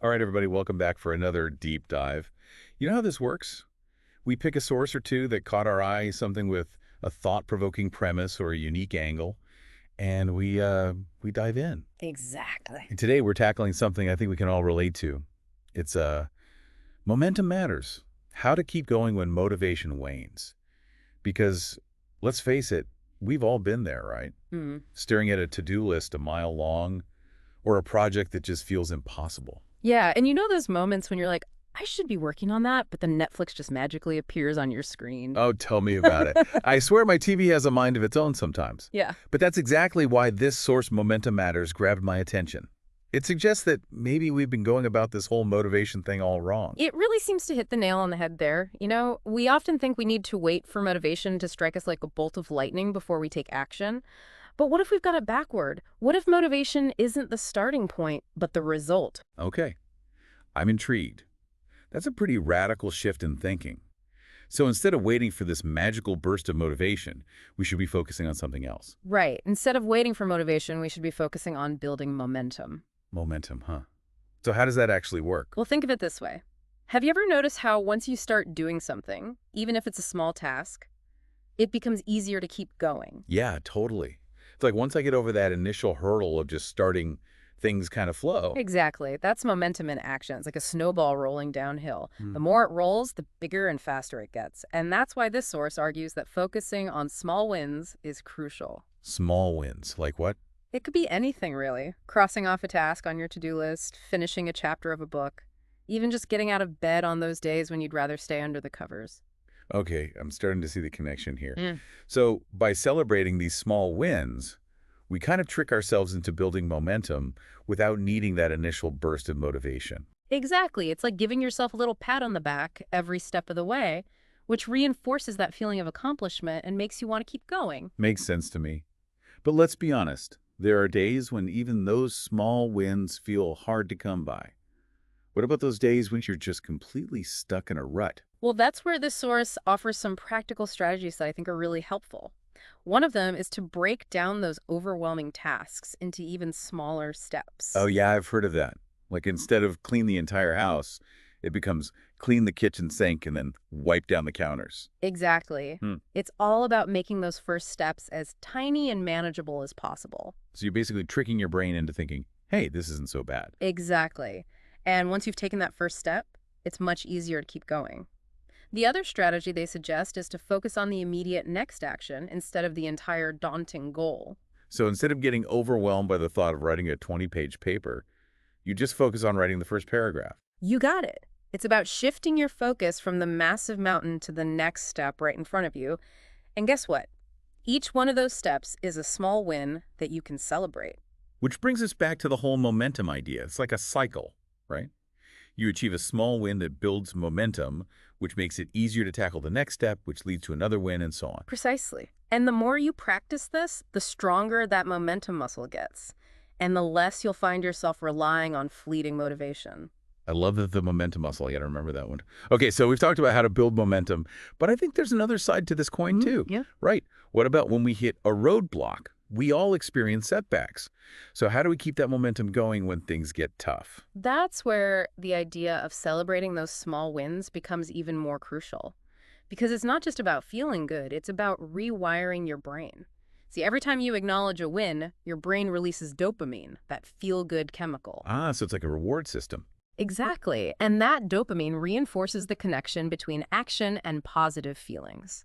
All right, everybody, welcome back for another deep dive. You know how this works? We pick a source or two that caught our eye, something with a thought-provoking premise or a unique angle, and we dive in. Exactly. And today we're tackling something I think we can all relate to. It's momentum matters. How to keep going when motivation wanes. Because let's face it, we've all been there, right? Mm. Staring at a to-do list a mile long or a project that just feels impossible. Yeah, and you know those moments when you're like, I should be working on that, but then Netflix just magically appears on your screen. Oh, tell me about it. I swear my TV has a mind of its own sometimes. Yeah. But that's exactly why this source Momentum Matters grabbed my attention. It suggests that maybe we've been going about this whole motivation thing all wrong. It really seems to hit the nail on the head there. You know, we often think we need to wait for motivation to strike us like a bolt of lightning before we take action. But what if we've got it backward? What if motivation isn't the starting point, but the result? Okay, I'm intrigued. That's a pretty radical shift in thinking. So instead of waiting for this magical burst of motivation, we should be focusing on something else. Right. Instead of waiting for motivation, we should be focusing on building momentum. Momentum, huh? So how does that actually work? Well, think of it this way. Have you ever noticed how once you start doing something, even if it's a small task, it becomes easier to keep going? Yeah, totally. It's like once I get over that initial hurdle of just starting, things kind of flow. Exactly. That's momentum in action. It's like a snowball rolling downhill. Hmm. The more it rolls, the bigger and faster it gets. And that's why this source argues that focusing on small wins is crucial. Small wins, like what? It could be anything, really. Crossing off a task on your to-do list, finishing a chapter of a book, even just getting out of bed on those days when you'd rather stay under the covers. Okay, I'm starting to see the connection here. Mm. So by celebrating these small wins, we kind of trick ourselves into building momentum without needing that initial burst of motivation. Exactly. It's like giving yourself a little pat on the back every step of the way, which reinforces that feeling of accomplishment and makes you want to keep going. Makes sense to me. But let's be honest, there are days when even those small wins feel hard to come by. What about those days when you're just completely stuck in a rut? Well, that's where this source offers some practical strategies that I think are really helpful. One of them is to break down those overwhelming tasks into even smaller steps. Oh yeah, I've heard of that. Like instead of clean the entire house, it becomes clean the kitchen sink and then wipe down the counters. Exactly. Hmm. It's all about making those first steps as tiny and manageable as possible. So you're basically tricking your brain into thinking, hey, this isn't so bad. Exactly. And once you've taken that first step, it's much easier to keep going. The other strategy they suggest is to focus on the immediate next action instead of the entire daunting goal. So instead of getting overwhelmed by the thought of writing a 20-page paper, you just focus on writing the first paragraph. You got it. It's about shifting your focus from the massive mountain to the next step right in front of you. And guess what? Each one of those steps is a small win that you can celebrate. Which brings us back to the whole momentum idea. It's like a cycle, right? You achieve a small win that builds momentum, which makes it easier to tackle the next step, which leads to another win, and so on. Precisely. And the more you practice this, the stronger that momentum muscle gets, and the less you'll find yourself relying on fleeting motivation. I love the momentum muscle. I got to remember that one. Okay, so we've talked about how to build momentum, but I think there's another side to this coin too. Yeah. Right. What about when we hit a roadblock? We all experience setbacks. So how do we keep that momentum going when things get tough? That's where the idea of celebrating those small wins becomes even more crucial. Because it's not just about feeling good, it's about rewiring your brain. See, every time you acknowledge a win, your brain releases dopamine, that feel-good chemical. Ah, so it's like a reward system. Exactly. And that dopamine reinforces the connection between action and positive feelings.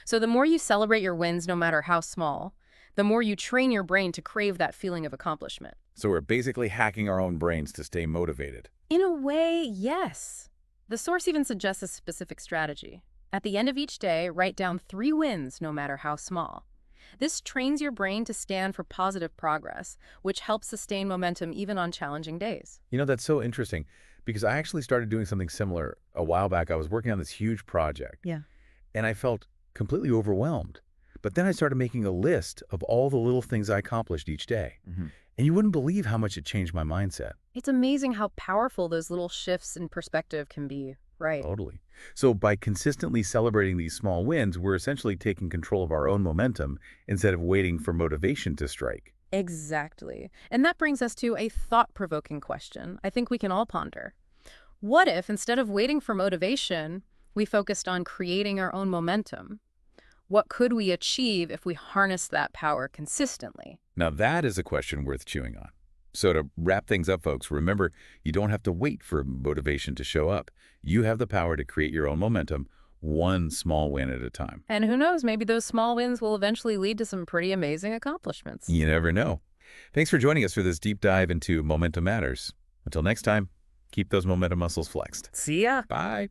So the more you celebrate your wins, no matter how small, the more you train your brain to crave that feeling of accomplishment. So we're basically hacking our own brains to stay motivated. In a way, yes. The source even suggests a specific strategy. At the end of each day, write down 3 wins, no matter how small. This trains your brain to stand for positive progress, which helps sustain momentum even on challenging days. You know, that's so interesting because I actually started doing something similar a while back. I was working on this huge project. Yeah. And I felt completely overwhelmed. But then I started making a list of all the little things I accomplished each day. And you wouldn't believe how much it changed my mindset. It's amazing how powerful those little shifts in perspective can be, right? Totally. So by consistently celebrating these small wins, we're essentially taking control of our own momentum instead of waiting for motivation to strike. Exactly. And that brings us to a thought-provoking question I think we can all ponder. What if, instead of waiting for motivation, we focused on creating our own momentum? What could we achieve if we harness that power consistently? Now that is a question worth chewing on. So to wrap things up, folks, remember, you don't have to wait for motivation to show up. You have the power to create your own momentum, one small win at a time. And who knows, maybe those small wins will eventually lead to some pretty amazing accomplishments. You never know. Thanks for joining us for this deep dive into Momentum Matters. Until next time, keep those momentum muscles flexed. See ya! Bye.